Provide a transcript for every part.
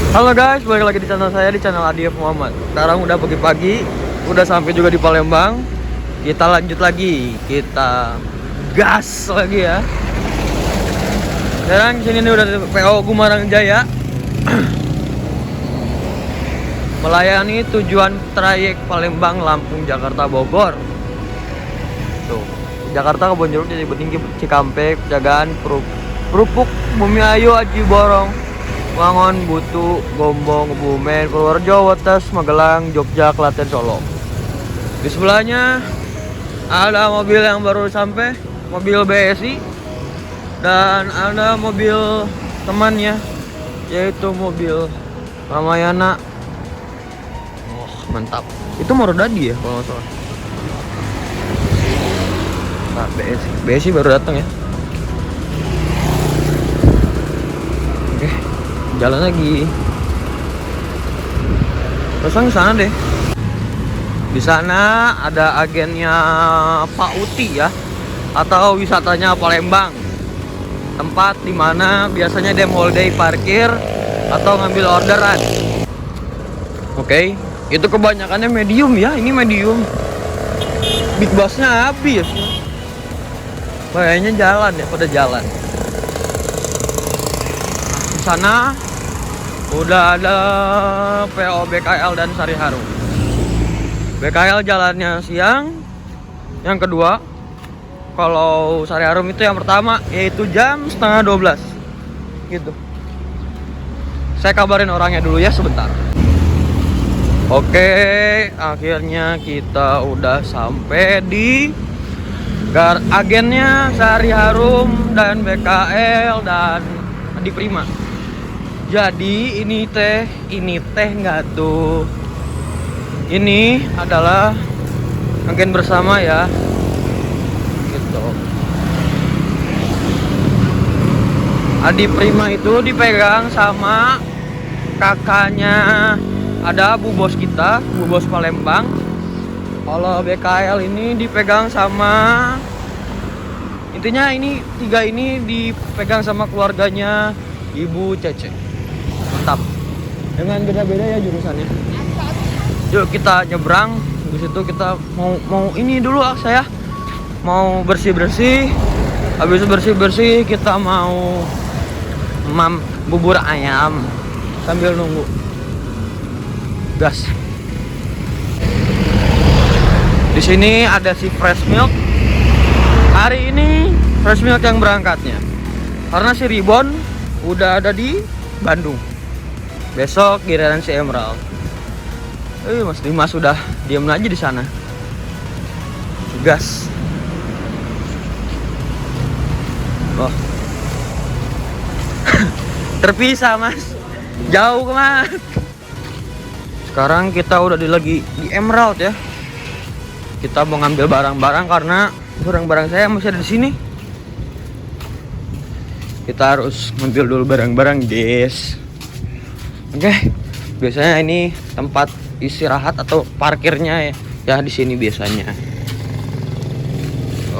Halo guys, balik lagi di channel saya, di channel Adief Muhammad. Sekarang udah pagi-pagi, udah sampai juga di Palembang. Kita lanjut lagi, kita gas lagi ya. Sekarang sini nih udah di PO Gumarang Jaya. Melayani tujuan trayek Palembang, Lampung, Jakarta, Bogor. Tuh, Jakarta Kebonjeruk, Jadi Betinggi, Cikampek, Pejagaan, Kerupuk, Bumi Ayu, Aji Borong, Wangon, Butu, Gombong, Kebumen, Purworejo, Wates, Magelang, Jogja, Klaten, Solo. Di sebelahnya ada mobil yang baru sampai, mobil BSI, dan ada mobil temannya, yaitu mobil Ramayana. Oh, mantap. Itu Morodadi ya kalau nggak salah. Nah, BSI baru datang ya. Oke, jalan lagi. Terus ke sana deh. Di sana ada agennya Pak Uti ya, atau wisatanya Palembang. Tempat dimana biasanya dem holiday parkir atau ngambil orderan. Oke, itu kebanyakannya medium ya. Ini medium. Big Boss-nya habis. Kayaknya jalan ya, pada jalan. Di sana udah ada PO BKL dan Sari Harum. BKL jalannya siang, yang kedua kalau Sari Harum itu yang pertama, yaitu jam 11:30 gitu. Saya kabarin orangnya dulu ya sebentar. Oke, akhirnya kita udah sampai di agennya Sari Harum dan BKL dan Adi Prima. Jadi ini teh enggak tuh. Ini adalah agen bersama ya. Gitu. Adi Prima itu dipegang sama kakaknya, ada Bu Bos kita, Bu Bos Palembang. Kalau BKL ini dipegang sama, intinya ini tiga ini dipegang sama keluarganya Ibu Cece. Mantap. Dengan beda-beda ya jurusannya. Yuk kita nyebrang. Di situ kita mau ini dulu saya mau bersih-bersih. Habis bersih-bersih kita mau bubur ayam sambil nunggu. Gas. Di sini ada si Fresh Milk. Hari ini Fresh Milk yang berangkatnya. Karena si Ribon udah ada di Bandung. Besok giliran si Emerald. Mas Dimas sudah diam aja di sana. Gas. Oh. Terpisah, Mas. Jauh Mas. Sekarang kita udah lagi di Emerald ya. Kita mau ngambil barang-barang karena barang-barang saya masih ada di sini. Kita harus ngambil dulu barang-barang, guys. Oke. Biasanya ini tempat istirahat atau parkirnya ya di sini biasanya.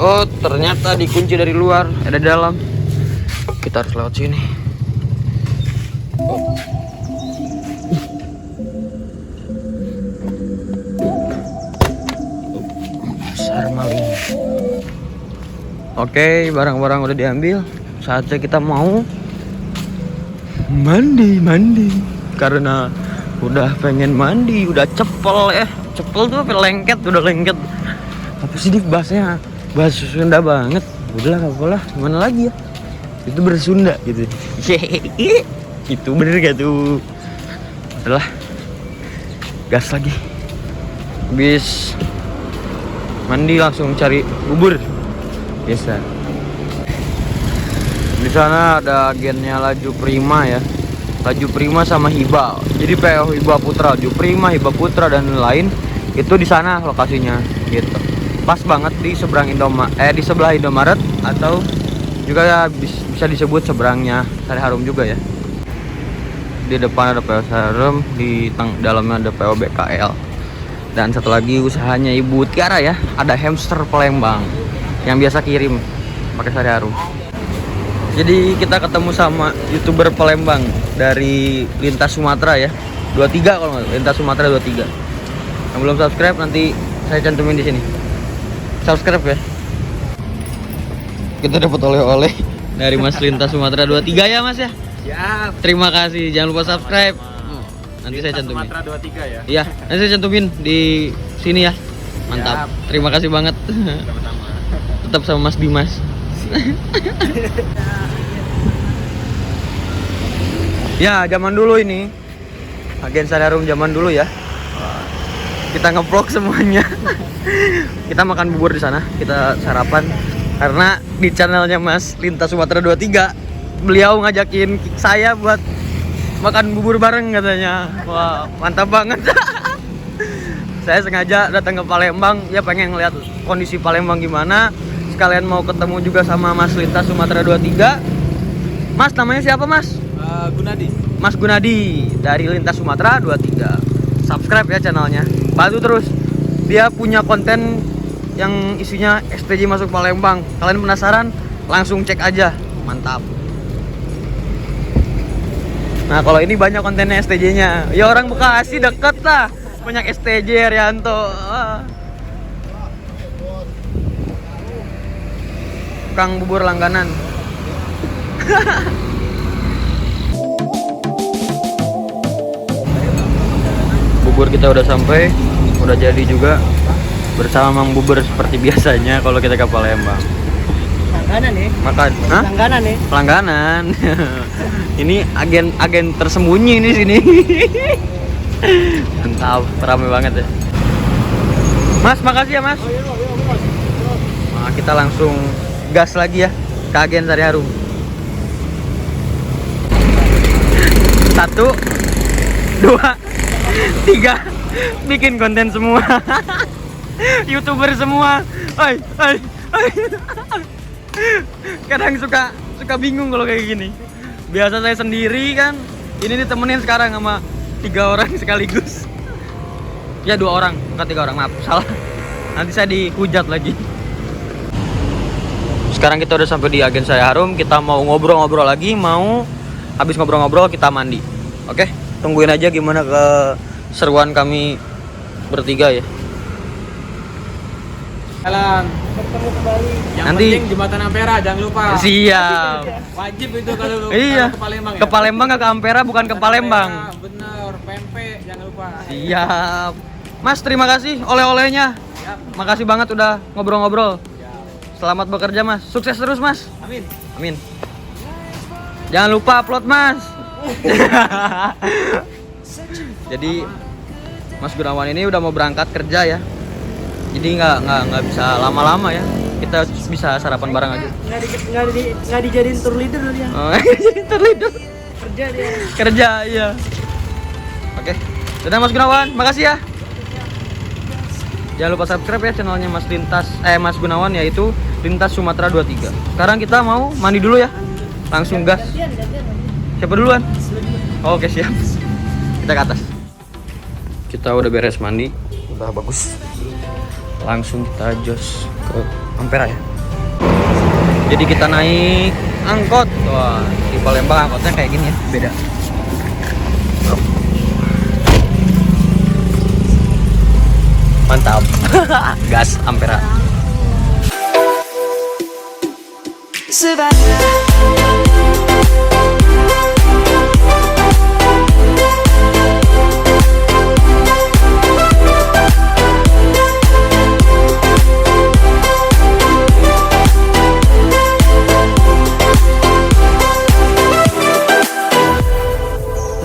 Oh, ternyata dikunci dari luar, ada di dalam. Kita harus lewat sini. Oh. Oke, barang-barang udah diambil. Saatnya kita mau mandi karena udah pengen mandi, udah cepel ya. Cepel tuh apa lengket, udah lengket. Apa sih dik bahasnya? Bahasa Sunda banget. Udahlah apalah, gimana lagi ya? Itu bersunda gitu. Itu bener gak tuh? Udahlah. Gas lagi. Habis mandi langsung cari bubur. Biasa. Di sana ada agennya Laju Prima ya. Laju Prima sama Hiba. Jadi PO Hiba Putra, Laju Prima, Hiba Putra dan lain itu di sana lokasinya gitu. Pas banget di seberang di sebelah Indomaret atau juga ya bisa disebut seberangnya Sari Harum juga ya. Di depan ada PO Sari Harum, di dalamnya ada PO BKL. Dan satu lagi usahanya Ibu Tiara ya, ada hamster Palembang yang biasa kirim pakai Sari Harum. Jadi kita ketemu sama YouTuber Palembang dari Lintas Sumatera ya. 23 kalau nggak, Lintas Sumatera 23. Yang belum subscribe nanti saya cantumin di sini. Subscribe ya. Kita dapat oleh-oleh dari Mas Lintas Sumatera 23 ya Mas ya. Siap. Terima kasih. Jangan lupa subscribe. Nanti saya cantumin. Sumatera 23 ya. Iya, nanti saya cantumin di sini ya. Mantap. Siap. Terima kasih banget. Sama-sama. Tetap sama Mas Dimas. Ya, zaman dulu ini. Agen Sadarum zaman dulu ya. Kita nge-vlog semuanya. Kita makan bubur di sana, kita sarapan. Karena di channelnya Mas Lintas Sumatera 23, beliau ngajakin saya buat makan bubur bareng katanya. Wah, mantap banget. Saya sengaja datang ke Palembang, ya pengen ngeliat kondisi Palembang gimana. Sekalian mau ketemu juga sama Mas Lintas Sumatera 23. Mas, namanya siapa Mas? Gunadi. Mas Gunadi dari Lintas Sumatera 23. Subscribe ya channelnya. Bantu terus. Dia punya konten yang isinya STJ masuk Palembang. Kalian penasaran? Langsung cek aja. Mantap. Nah, kalau ini banyak kontennya STJ-nya. Ya orang Bekasi deket lah. Banyak STJ Rianto. Kang bubur langganan. Bubur kita udah sampai, udah jadi juga bersama Mang Bubur seperti biasanya kalau kita ke Palembang. Langganan nih. Makan, hah? Langganan nih. Langganan. Ini agen tersembunyi di sini. Mantap, ramai banget ya. Mas, makasih ya Mas. Nah, kita langsung gas lagi ya ke agen Sari Harum. 1, 2, 3, bikin konten semua. YouTuber semua. Hai. Kadang suka bingung kalau kayak gini. Biasa saya sendiri kan. Ini ditemenin sekarang sama 3 orang sekaligus. Ya 2 orang, bukan 3 orang, maaf, salah. Nanti saya dihujat lagi. Sekarang kita udah sampai di agen Sari Harum. Kita mau ngobrol-ngobrol lagi. Mau habis ngobrol-ngobrol kita mandi. Oke, tungguin aja gimana keseruan kami bertiga ya. Jalan. Bertemu kembali. Yang Nanti penting Jembatan Ampera jangan lupa. Siap. Wajib itu kalau Iya. ke Palembang ya. Ke Palembang nggak ke Ampera, bukan ke Palembang. Bener, pempek jangan lupa. Siap. Mas, terima kasih oleh-olehnya. Siap. Makasih banget udah ngobrol-ngobrol. Selamat bekerja Mas. Sukses terus Mas. Amin. Amin. Jangan lupa upload Mas. Jadi Mas Gunawan ini udah mau berangkat kerja ya. Jadi nggak bisa lama-lama ya. Kita bisa sarapan bareng aja. Nggak dijadiin tour leader dia. Oh, jadi terlidur. Kerja dia. Kerja iya. Oke. Dadah Mas Gunawan, makasih ya. Jangan lupa subscribe ya channelnya Mas Gunawan, yaitu Lintas Sumatera 23. Sekarang kita mau mandi dulu ya. Langsung gas. Siapa duluan? Oke, siap. Kita ke atas. Kita udah beres mandi, udah bagus. Langsung kita jos ke Ampera ya. Jadi kita naik angkot. Wah, di Palembang angkotnya kayak gini ya, beda. Mantap. Gas Ampera.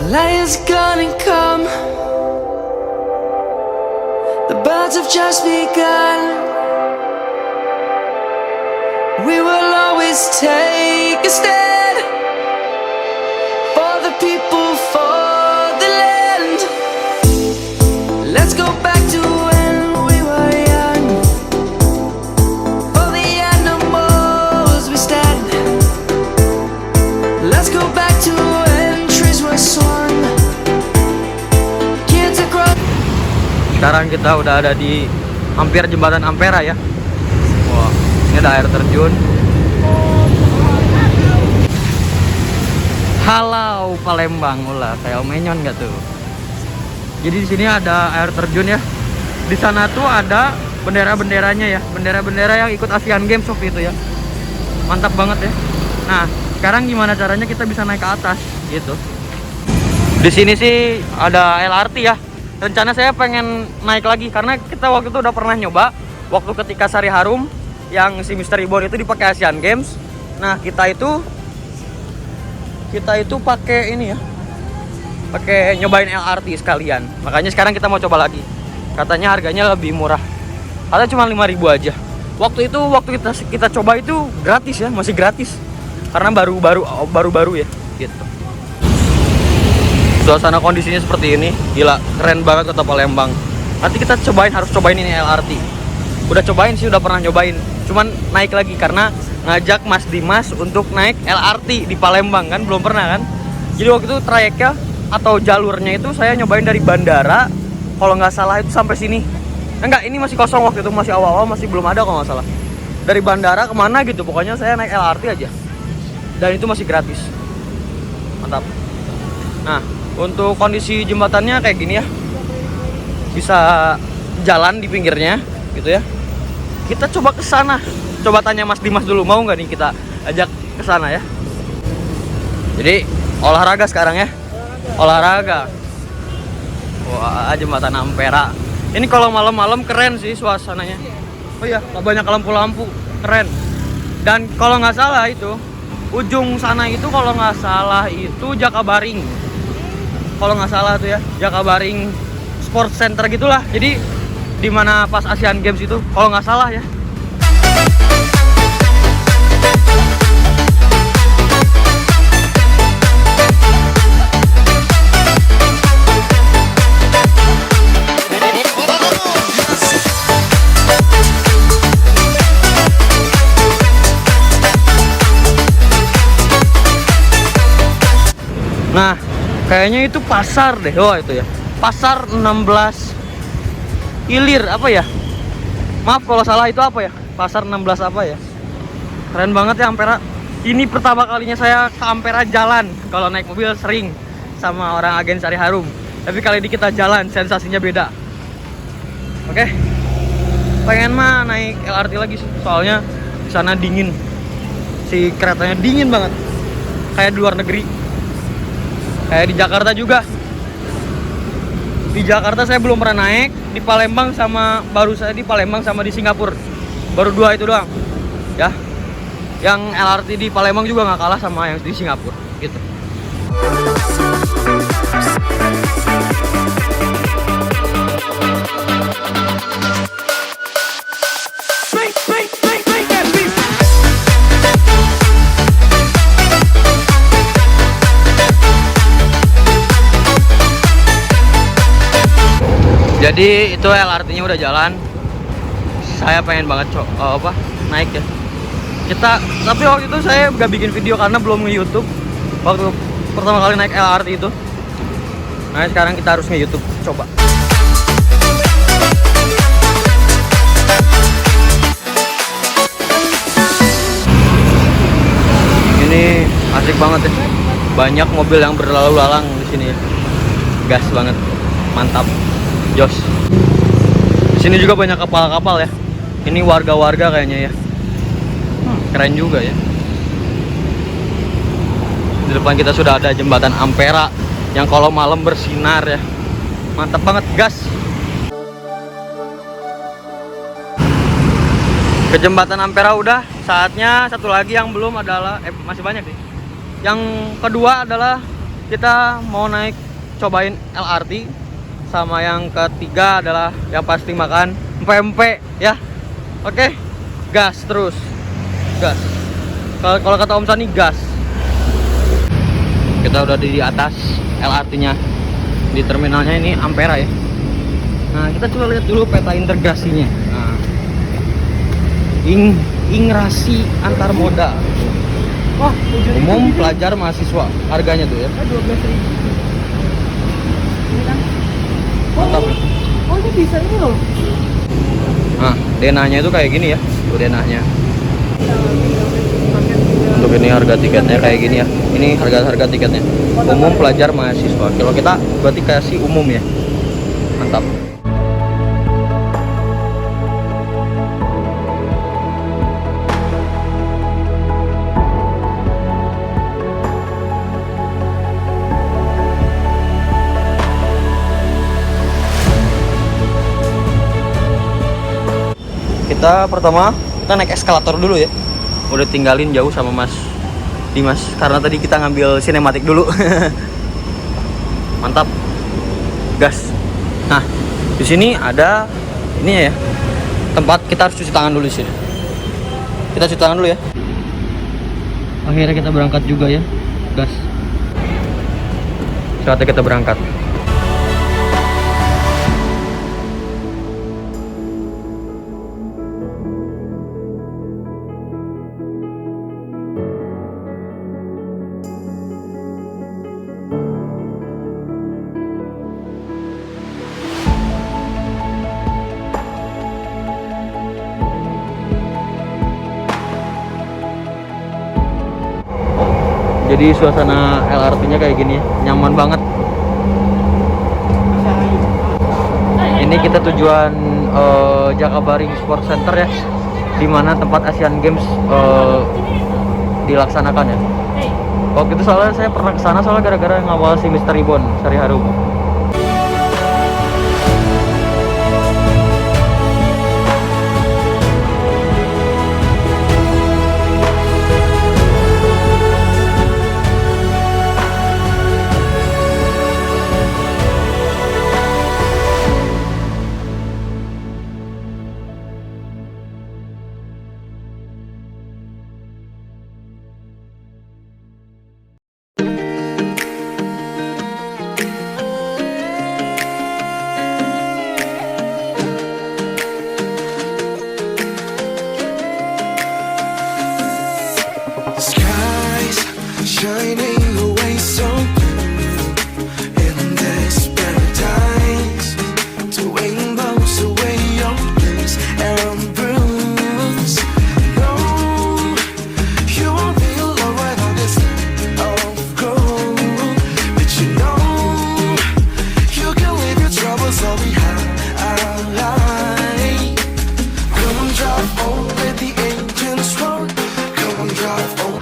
Lion's gonna come. The birds have just begun. We will always take a stand for the people, for the land. Let's go back to when we were young. For the animals we stand. Let's go back to when trees were swung. Kids across. Sekarang kita udah ada di hampir jembatan Ampera ya. Wah, ini ada air terjun. Halau Palembang, ulah kayak Omenyon nggak tuh? Jadi di sini ada air terjun ya. Di sana tuh ada bendera-benderanya ya, bendera-bendera yang ikut Asian Games waktu itu ya. Mantap banget ya. Nah, sekarang gimana caranya kita bisa naik ke atas gitu? Di sini sih ada LRT ya. Rencana saya pengen naik lagi karena kita waktu itu udah pernah nyoba waktu ketika Sari Harum yang si Mystery Board itu dipakai Asian Games. Nah, kita itu pakai ini ya. Pakai nyobain LRT sekalian. Makanya sekarang kita mau coba lagi. Katanya harganya lebih murah. Katanya cuma 5.000 aja. Waktu kita coba itu gratis ya, masih gratis. Karena baru-baru ya, gitu. Suasana kondisinya seperti ini, gila, keren banget kota Palembang. Nanti kita harus cobain ini LRT. Udah cobain sih, udah pernah nyobain. Cuman naik lagi karena ngajak Mas Dimas untuk naik LRT di Palembang kan, belum pernah kan. Jadi waktu itu trayeknya atau jalurnya itu saya nyobain dari bandara, kalau nggak salah itu sampai sini. Enggak, ini masih kosong waktu itu, masih awal-awal, masih belum ada kalau nggak salah. Dari bandara kemana gitu, pokoknya saya naik LRT aja. Dan itu masih gratis. Mantap. Nah, untuk kondisi jembatannya kayak gini ya. Bisa jalan di pinggirnya gitu ya. Kita coba ke sana. Coba tanya Mas Dimas dulu, mau nggak nih kita ajak ke sana ya. Jadi olahraga sekarang ya. Olahraga. Wah, jembatan Ampera. Ini kalau malam-malam keren sih suasananya. Oh iya, banyak lampu-lampu, keren. Dan kalau nggak salah itu ujung sana itu kalau nggak salah itu Jakabaring. Kalau nggak salah tuh ya, Jakabaring Sport Center gitulah. Jadi di mana pas Asian Games itu, kalau nggak salah ya. Nah, kayaknya itu pasar deh. Oh, itu ya. Pasar 16 Ilir apa ya? Maaf kalau salah, itu apa ya? Pasar 16 apa ya? Keren banget ya Ampera. Ini pertama kalinya saya ke Ampera jalan. Kalau naik mobil sering sama orang agen Sari Harum. Tapi kali ini kita jalan, sensasinya beda. Oke. Pengen mah naik LRT lagi sih. Soalnya di sana dingin. Si keretanya dingin banget. Kayak di luar negeri. Kayak di Jakarta juga. Di Jakarta saya belum pernah naik, di Palembang sama di Palembang sama di Singapura. Baru 2 itu doang. Ya. Yang LRT di Palembang juga nggak kalah sama yang di Singapura gitu. Jadi itu LRT-nya udah jalan. Saya pengen banget naik ya. Tapi waktu itu saya gak bikin video karena belum nge-YouTube waktu pertama kali naik LRT itu. Nah, sekarang kita harus nge-YouTube, coba. Ini asik banget ya. Banyak mobil yang berlalu lalang di sini ya. Gas banget. Mantap. Jos. Di sini juga banyak kapal-kapal ya. Ini warga-warga kayaknya ya. Keren juga ya. Di depan kita sudah ada jembatan Ampera yang kalau malam bersinar ya. Mantap banget, gas. Ke jembatan Ampera udah, saatnya satu lagi yang belum adalah masih banyak nih. Yang kedua adalah kita mau naik cobain LRT. Sama yang ketiga adalah yang pasti makan empek-empek ya. Oke, gas terus, gas. Kalau kata Om Sani, gas. Kita udah di atas LRT-nya, di terminalnya ini Ampera ya. Nah, kita coba lihat dulu peta integrasinya. Nah, integrasi antar moda. Wah, umum, pelajar, mahasiswa. Harganya tuh ya. 12.000. Mantap. Oh, ini bisa ini loh. Nah, denahnya itu kayak gini ya. Tuh denahnya. untuk ini harga tiketnya kayak gini ya. Ini harga tiketnya. Umum, pelajar, mahasiswa. Kalau kita berarti kasih umum ya. Mantap. Kita pertama naik eskalator dulu ya. Udah tinggalin jauh sama Mas Dimas karena tadi kita ngambil sinematik dulu. Mantap. Gas. Nah, di sini ada ini ya. Tempat kita harus cuci tangan dulu di sini. Kita cuci tangan dulu ya. Akhirnya kita berangkat juga ya. Gas. Saatnya kita berangkat. Jadi suasana LRT-nya kayak gini, nyaman banget. Ini kita tujuan Jakabaring Sport Center ya, dimana tempat Asian Games dilaksanakan ya. Waktu itu soalnya saya pernah kesana soalnya gara-gara ngawal si Mr. Ribbon, Sari Harum. Skies shining away so blue in this paradise. The rainbows away your blues and bruise. No, you won't be alone right on this land of gold. But you know, you can leave your troubles all behind. Come and drive on with the engines roar. Come and drive on.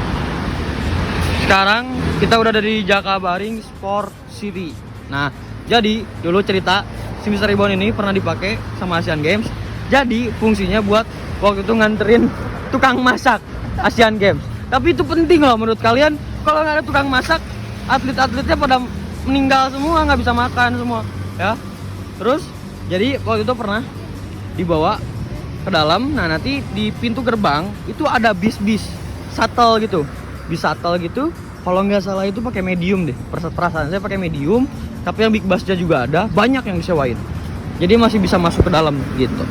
Sekarang kita udah ada di Jakabaring Sport City. Nah, jadi dulu cerita si Mr. Ribbon ini pernah dipakai sama Asian Games. Jadi fungsinya buat waktu itu nganterin tukang masak Asian Games. Tapi itu penting loh menurut kalian. Kalau nggak ada tukang masak, atlet-atletnya pada meninggal semua, nggak bisa makan semua. Ya. Terus jadi waktu itu pernah dibawa ke dalam. Nah, nanti di pintu gerbang itu ada bis-bis shuttle gitu. Bis shuttle gitu, kalau nggak salah itu pakai medium deh. Perasaan saya pakai medium, tapi yang big busnya juga ada, banyak yang disewain. Jadi masih bisa masuk ke dalam gitu.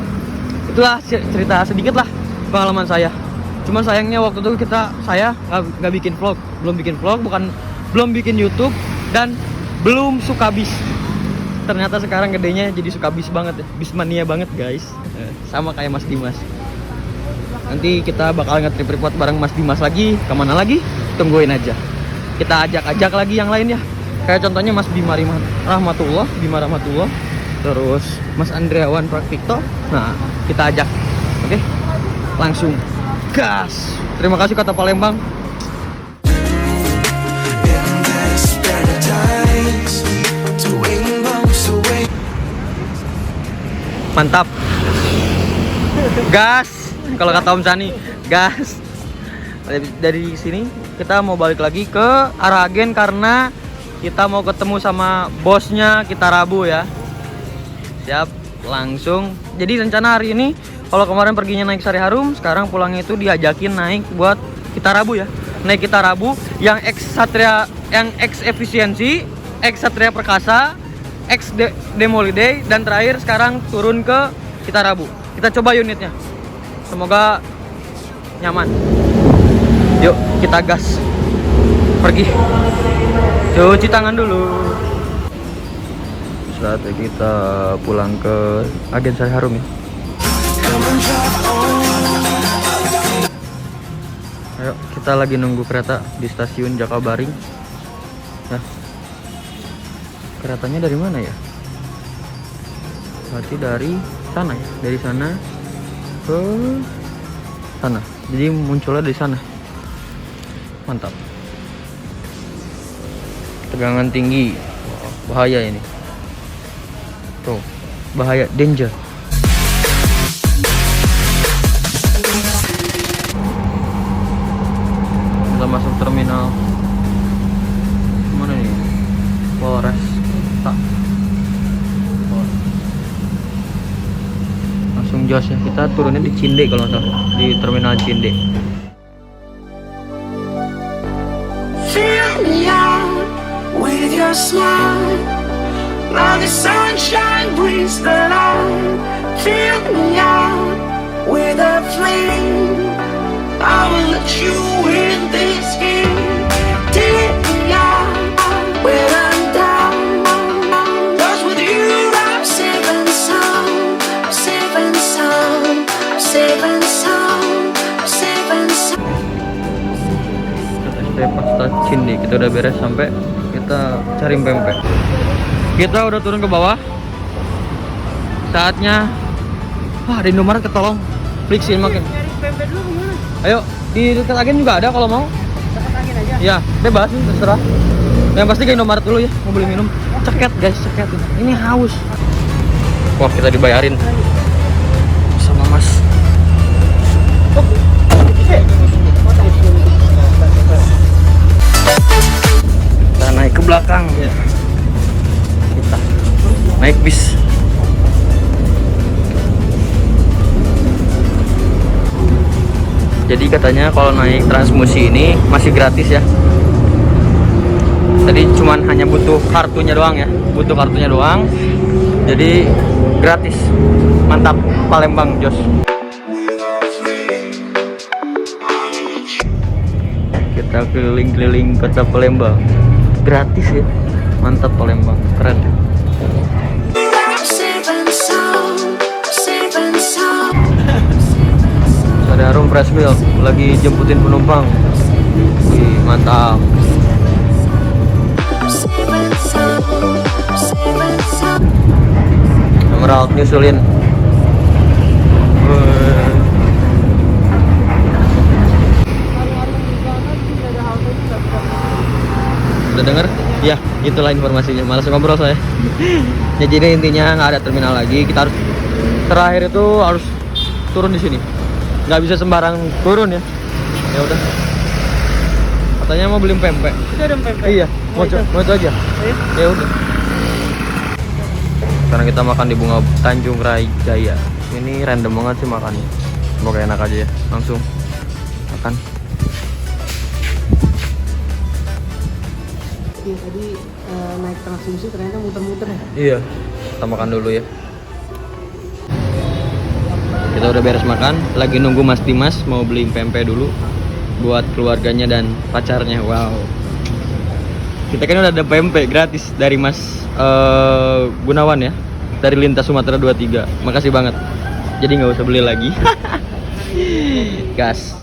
Itulah cerita sedikit lah pengalaman saya. Cuman sayangnya waktu itu saya nggak bikin vlog, belum bikin YouTube dan belum suka bis. Ternyata sekarang gedenya jadi suka bis banget ya, bis mania banget guys. Sama kayak Mas Dimas. Nanti kita bakal nge-trip report bareng Mas Dimas lagi. Kemana lagi? Tungguin aja. Kita ajak lagi yang lain ya. Kayak contohnya Mas Bima Rahmatullah. Terus Mas Andriawan Praktikto. Nah, kita ajak. Oke? Langsung gas. Terima kasih Kota Palembang. Mantap. Gas. Kalau kata Om Sani, gas. Dari sini kita mau balik lagi ke arah agen karena kita mau ketemu sama bosnya Kita Rabu ya. Siap, langsung. Jadi rencana hari ini, kalau kemarin perginya naik Sari Harum, sekarang pulangnya itu diajakin naik buat Kita Rabu ya. Naik Kita Rabu yang X Satria, yang X Efisiensi, X Satria Perkasa, X Demoliday, dan terakhir sekarang turun ke Kita Rabu. Kita coba unitnya. Semoga nyaman. Yuk kita gas. Pergi. Cuci tangan dulu. Saatnya kita pulang ke agen Sari Harum ya. Ayo kita Kita lagi nunggu kereta di stasiun Jakabaring. Nah, keretanya dari mana ya? Berarti dari sana ya, dari sana ke sana. Jadi munculnya dari sana. Mantap. Tegangan tinggi. Wah, bahaya ini. Tuh, bahaya, danger. Kita masuk terminal. Mana nih? Polres. Tak. Langsung jos ya. Kita turunnya di Cinde kalau nggak salah, di terminal Cinde. Fill me out with your smile. Now the sunshine brings the light. Fill me out with a flame. I will let you in this game. Take me out when I'm down. 'Cause with you I'm safe and sound. Safe and sound. Safe and sound. Safe and sound. SP Pasta Cinde. Kita udah beres sampai kita cari pempek. Kita udah turun ke bawah. Saatnya ada Indomaret ketolong. Fliksin makin. Nyari pempek dulu kemana? Ayo, di dekat agen juga ada kalau mau. Dekat agen aja. Ya, bebas nih, terserah. Yang pasti ke Indomaret dulu ya, mau beli minum. Ceket guys, ceket. Ini haus. Wah, kita dibayarin sama Mas. Kita naik ke belakang ya. Kita naik bis. Jadi katanya kalau naik Transmusi ini masih gratis ya. Tadi cuman hanya butuh kartunya doang ya, butuh kartunya doang. Jadi gratis. Mantap, Palembang Jos. Kita keliling-keliling kota Palembang. Gratis ya. Mantap Palembang, keren. Safe and sound. Safe and sound. Ada Harum Fresh Milk lagi jemputin penumpang. Wih, mantap. Safe and sound. Safe and sound. Emerald nyusulin. Udah denger? Ya, itulah informasinya. Malas ngobrol saya. Ya, jadi intinya nggak ada terminal lagi. Kita harus terakhir itu harus turun di sini. Nggak bisa sembarang turun ya. Ya udah. Katanya mau beli pempek. Itu ada pempek. Iya, mau itu aja. Ayo. Ya udah. Sekarang kita makan di Bunga Tanjung Rai Jaya. Ini random banget sih makannya. Semoga enak aja ya. Langsung makan. Iya, tadi naik Transmusi ternyata muter-muter ya. Iya. Kita makan dulu ya. Kita udah beres makan, lagi nunggu Mas Dimas mau beli pempek dulu buat keluarganya dan pacarnya. Wow. Kita kan udah ada pempek gratis dari Mas Gunawan ya, dari Lintas Sumatera 23. Makasih banget. Jadi nggak usah beli lagi. Gas.